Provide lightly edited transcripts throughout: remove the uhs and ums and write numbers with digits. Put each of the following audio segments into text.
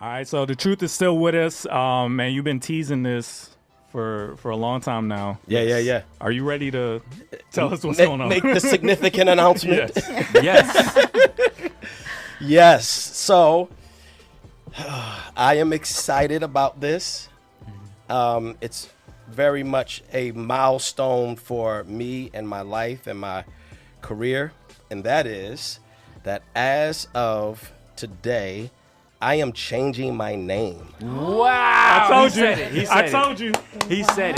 All right, so the truth is still with us. Man, you've been teasing this for a long time now. Yeah. Are you ready to tell us what's going on? Make the significant announcement. Yes. Yes. So I am excited about this. It's very much a milestone for me and my life and my career. And that is that as of today, I am changing my name. Wow. I told you. I told you. He said it.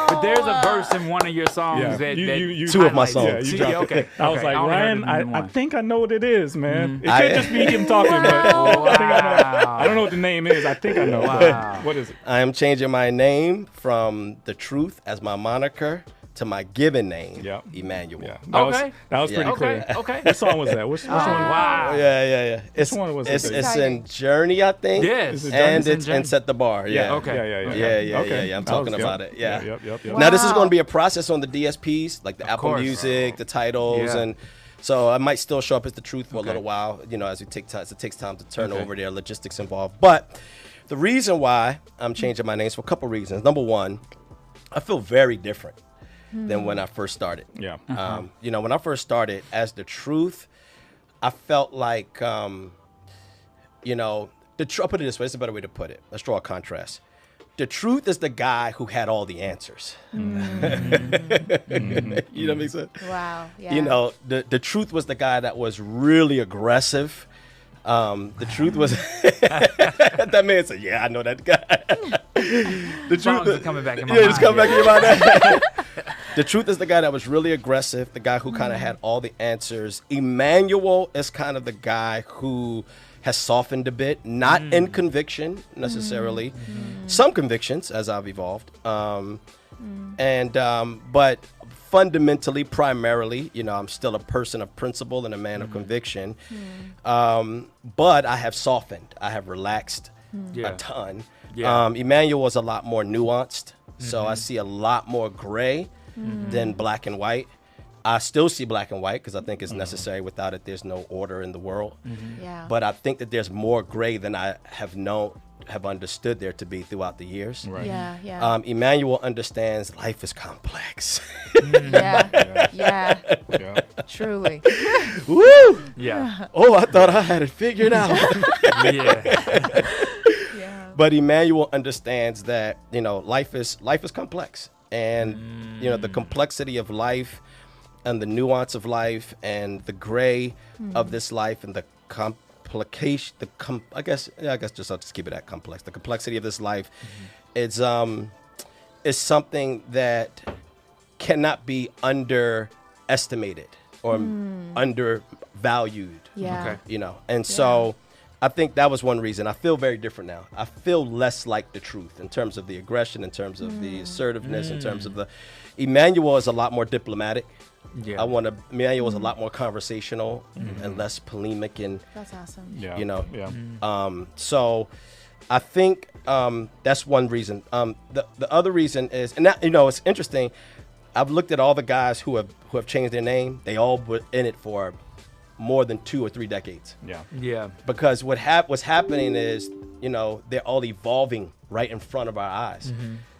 But there's a verse in one of your songs that you two of my songs. Yeah, you dropped it. I was like, Ryan, I think I know what it is, man. It I- could just be him talking, but I think I know. I don't know what the name is. I think I know. Wow. What is it? I am changing my name from The Truth as my moniker to my given name, Yeah. Emmanuel. Yeah. Okay. That was pretty Okay. clear. Okay. What song was that? Which one? Wow. Yeah. It's one was it? it's in Journey, I think. Yes. Is it And Journey? it's in Set the Bar. Yeah. Okay. Yeah. Yeah. I'm talking about it. Yeah. Yep. Now this is Wow. going to be a process on the DSPs, like the Apple course. Music, the titles, Yeah. and so I might still show up as The Truth for a little while. As it takes time to turn Okay. over. There are logistics involved, but the reason why I'm changing my name is for a couple reasons. Number one, I feel very different than when I first started. Yeah. When I first started as The Truth, I felt like, I'll put it this way. It's a better way to put it. Let's draw a contrast. The Truth is the guy who had all the answers. You know what I mean? Wow. Yeah. The Truth was the guy that was really aggressive. The Truth was that man said, "Yeah, I know that guy." The Songs are coming back in my yeah, mind. it's coming back in your mind. The Truth is the guy that was really aggressive, the guy who kind of had all the answers. Emmanuel is kind of the guy who has softened a bit, not in conviction necessarily, some convictions as I've evolved, but fundamentally, primarily, I'm still a person of principle and a man of conviction, but I have softened, I have relaxed a ton. Yeah. Emmanuel was a lot more nuanced, so I see a lot more gray than black and white. I still see black and white because I think it's necessary. Without it, there's no order in the world. Yeah. But I think that there's more gray than I have understood there to be throughout the years. Right. Yeah. Emmanuel understands life is complex. Yeah. Truly. Woo! Yeah. Oh, I thought I had it figured out. Yeah. Yeah. But Emmanuel understands that life is complex, and the complexity of life, and the nuance of life, and the gray of this life, and the complication. I guess I'll just keep it at complex. The complexity of this life, is something that cannot be underestimated or undervalued. Yeah. Okay. And so I think that was one reason. I feel very different now. I feel less like The Truth in terms of the aggression, in terms of the assertiveness, in terms of the. Emmanuel is a lot more diplomatic. Yeah. Emmanuel is a lot more conversational and less polemic, and That's awesome. Yeah. so I think that's one reason. The other reason is, and that, it's interesting. I've looked at all the guys who have changed their name. They all were in it for more than 2 or 3 decades. Yeah. Yeah. Because what's happening is, they're all evolving right in front of our eyes.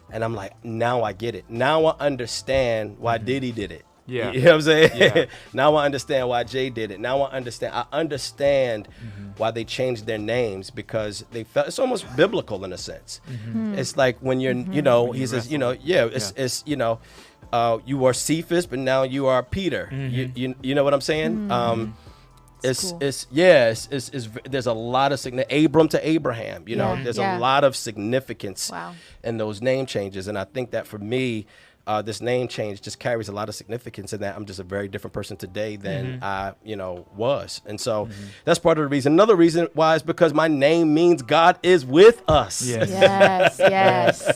And I'm like, now I get it. Now I understand why Diddy did it. Yeah. You know what I'm saying? Yeah. Now I understand why Jay did it. Now I understand why they changed their names, because they felt it's almost biblical in a sense. It's like when you're, he says, you are Cephas, but now you are Peter. You know what I'm saying? Cool. There's a lot of Abram to Abraham. There's a lot of significance in those name changes, and I think that for me, this name change just carries a lot of significance in that I'm just a very different person today than I, was. And so that's part of the reason. Another reason why is because my name means God is with us. Yes. Yes.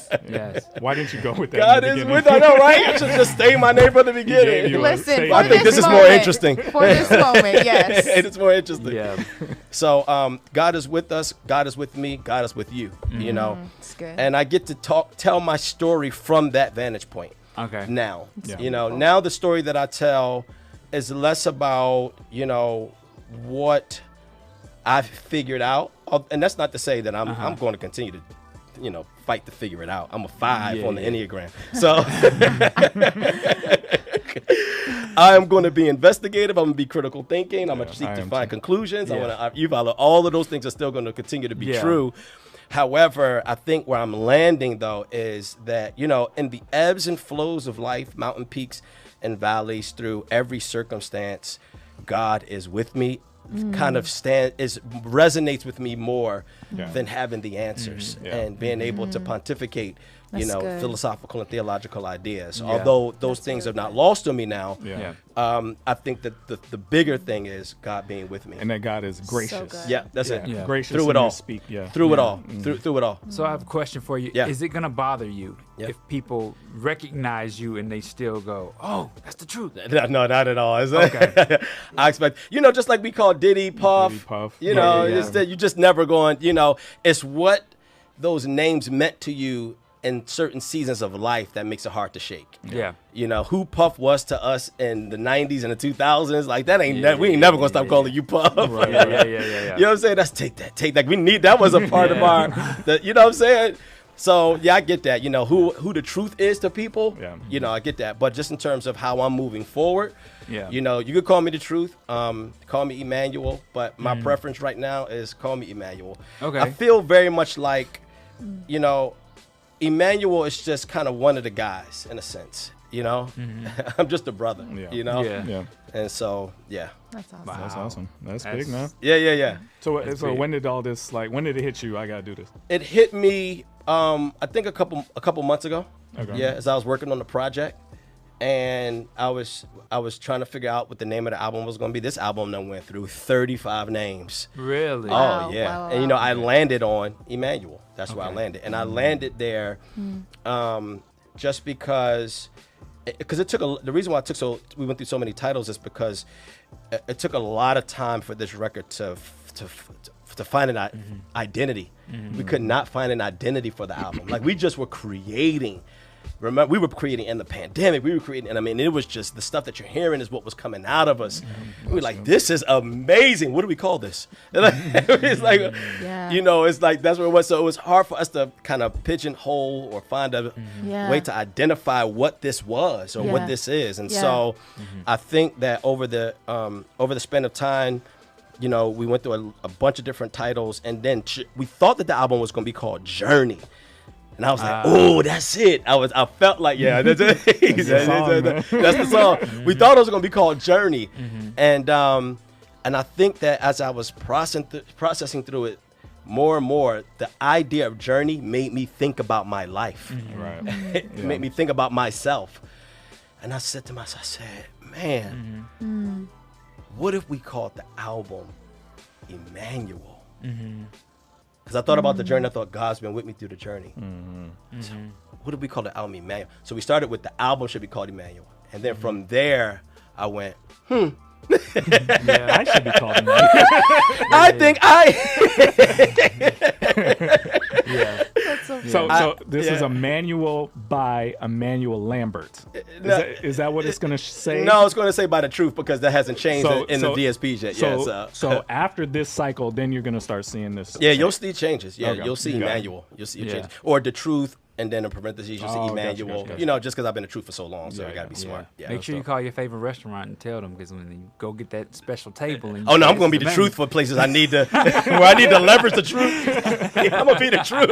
Why didn't you go with that? God is with us. I know, right? I should just stay my name from the beginning. Listen, I think this is more interesting. For this moment, yes. It's more interesting. Yeah. So God is with us. God is with me. God is with you. It's good. And I get to tell my story from that vantage point. Okay. Now, Yeah. now the story that I tell is less about, what I've figured out, and that's not to say that I'm going to continue to, fight to figure it out. I'm a 5 on the Enneagram. So I'm going to be investigative. I'm going to be critical thinking. I'm going to seek to find conclusions. You follow all of those things are still going to continue to be true. However, I think where I'm landing, though, is that, in the ebbs and flows of life, mountain peaks and valleys, through every circumstance, God is with me. Kind of resonates with me more than having the answers and being able to pontificate, philosophical and theological ideas. Although those things are not lost on me now, I think that the bigger thing is God being with me, and that God is gracious. So that's it. Gracious through it all. Speak. Through it all. Through it all. So I have a question for you. Is it gonna bother you if people recognize you and they still go, "Oh, that's the truth"? No, not at all. Okay. I expect, just like we call Diddy, Puff. You just never going. It's what those names meant to you in certain seasons of life that makes it hard to shake. Who Puff was to us in the 90s and the 2000s, like that ain't we ain't never gonna stop calling you Puff. You know what I'm saying? That's take that. We need that was a part of our you know what I'm saying? So I get that. Who the truth is to people. I get that. But just in terms of how I'm moving forward, you could call me the truth, call me Emmanuel, but my preference right now is call me Emmanuel. Okay. I feel very much like, Emmanuel is just kind of one of the guys in a sense, I'm just a brother, and so that's awesome. That's awesome. That's big, man. Yeah. So when did all this, when did it hit you? I gotta do this. It hit me, I think a couple months ago. Okay. As I was working on the project, and I was trying to figure out what the name of the album was going to be. This album done went through 35 names. Really? Wow. Oh yeah. Wow. And I landed on Emmanuel. That's where I landed, and I landed there, just because it took the reason why we went through so many titles is because it took a lot of time for this record to find an identity. We could not find an identity for the album. Like, we just were creating. Remember, we were creating in the pandemic. We were creating, and it was just the stuff that you're hearing is what was coming out of us. We were like, this is amazing. What do we call this? It's like, it's like that's what it was. So it was hard for us to kind of pigeonhole or find a way to identify what this was or what this is. And so I think that over the span of time, we went through a bunch of different titles, and then we thought that the album was going to be called Journey. And I was like, oh, that's it. I felt like, that's it. That's the song. We thought it was going to be called Journey. And I think that as I was processing through it more and more, the idea of Journey made me think about my life. It made me think about myself. And I said to myself, man, what if we called the album Emmanuel? Because I thought about the journey. I thought God's been with me through the journey. So what did we call the album Emmanuel? So we started with the album should be called Emmanuel. And then from there, I went, I should be called Emmanuel. I think That's so So this is a manual by Emmanuel Lambert. Is that what it's going to say? No, it's going to say by the truth, because that hasn't changed in the DSPs yet. So after this cycle, then you're going to start seeing this. You'll see changes. You'll see Emmanuel. You'll see changes. Or the truth, and then in parentheses, you'll see Emmanuel. Gotcha. Just because I've been the truth for so long, so I got to be smart. Make sure you call your favorite restaurant and tell them, because when you go get that special table. And I'm going to be the truth for places I need to, where I need to leverage the truth. I'm going to be the truth.